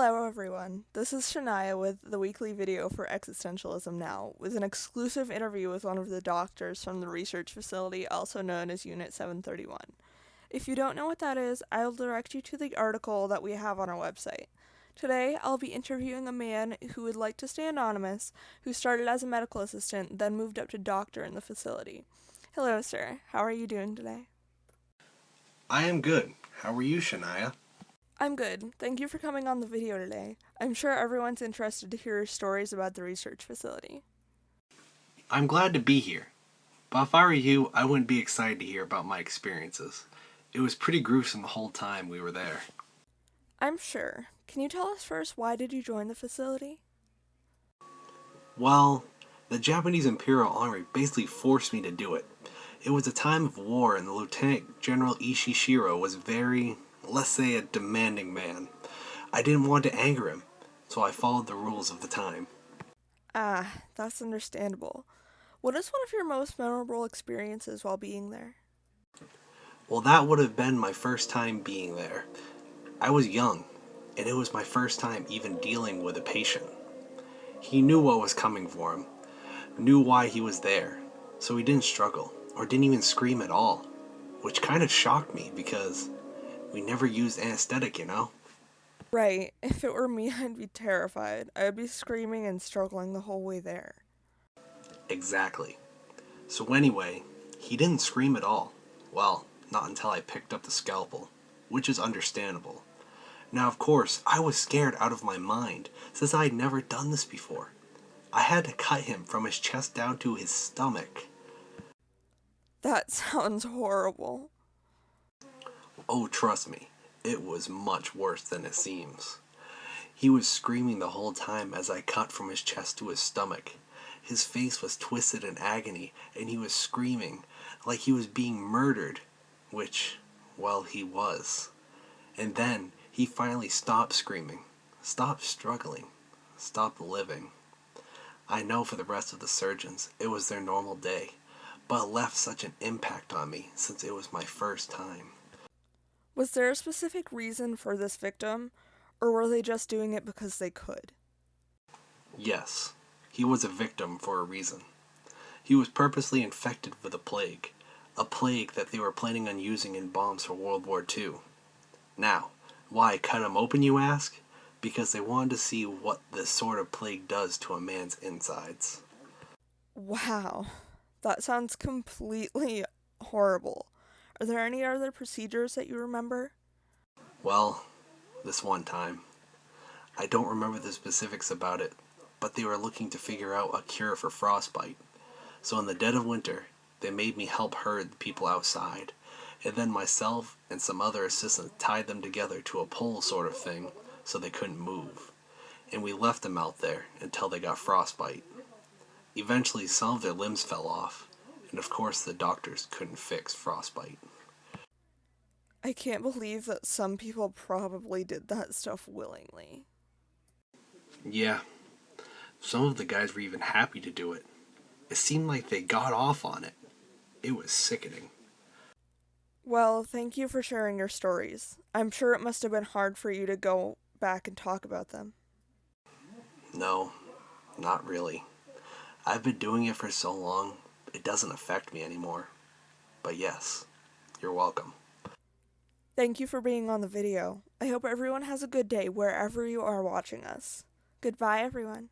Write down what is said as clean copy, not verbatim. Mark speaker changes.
Speaker 1: Hello everyone, this is Shania with the weekly video for Existentialism Now, with an exclusive interview with one of the doctors from the research facility also known as Unit 731. If you don't know what that is, I'll direct you to the article that we have on our website. Today, I'll be interviewing a man who would like to stay anonymous, who started as a medical assistant, then moved up to doctor in the facility. Hello sir, how are you doing today?
Speaker 2: I am good. How are you, Shania?
Speaker 1: I'm good. Thank you for coming on the video today. I'm sure everyone's interested to hear your stories about the research facility.
Speaker 2: I'm glad to be here. But if I were you, I wouldn't be excited to hear about my experiences. It was pretty gruesome the whole time we were there.
Speaker 1: I'm sure. Can you tell us first, why did you join the facility?
Speaker 2: Well, the Japanese Imperial Army basically forced me to do it. It was a time of war and the Lieutenant General Ishishiro was very, let's say, a demanding man. I didn't want to anger him, so I followed the rules of the time.
Speaker 1: That's understandable. What is one of your most memorable experiences while being there?
Speaker 2: Well, that would have been my first time being there. I was young, and it was my first time even dealing with a patient. He knew what was coming for him, knew why he was there, so he didn't struggle, or didn't even scream at all, which kind of shocked me because we never used anesthetic.
Speaker 1: Right, if it were me, I'd be terrified. I'd be screaming and struggling the whole way there.
Speaker 2: Exactly. So anyway, he didn't scream at all. Well, not until I picked up the scalpel, which is understandable. Now, of course, I was scared out of my mind, since I had never done this before. I had to cut him from his chest down to his stomach.
Speaker 1: That sounds horrible.
Speaker 2: Oh, trust me, it was much worse than it seems. He was screaming the whole time as I cut from his chest to his stomach. His face was twisted in agony, and he was screaming like he was being murdered, which, well, he was. And then he finally stopped screaming, stopped struggling, stopped living. I know for the rest of the surgeons it was their normal day, but it left such an impact on me since it was my first time.
Speaker 1: Was there a specific reason for this victim, or were they just doing it because they could?
Speaker 2: Yes, he was a victim for a reason. He was purposely infected with a plague that they were planning on using in bombs for World War II. Now, why cut him open, you ask? Because they wanted to see what this sort of plague does to a man's insides.
Speaker 1: Wow, that sounds completely horrible. Are there any other procedures that you remember?
Speaker 2: Well, this one time, I don't remember the specifics about it, but they were looking to figure out a cure for frostbite. So in the dead of winter, they made me help herd the people outside, and then myself and some other assistants tied them together to a pole sort of thing so they couldn't move. And we left them out there until they got frostbite. Eventually, some of their limbs fell off, and of course the doctors couldn't fix frostbite.
Speaker 1: I can't believe that some people probably did that stuff willingly.
Speaker 2: Yeah, some of the guys were even happy to do it. It seemed like they got off on it. It was sickening.
Speaker 1: Well, thank you for sharing your stories. I'm sure it must have been hard for you to go back and talk about them.
Speaker 2: No, not really. I've been doing it for so long, it doesn't affect me anymore. But yes, you're welcome.
Speaker 1: Thank you for being on the video. I hope everyone has a good day wherever you are watching us. Goodbye, everyone.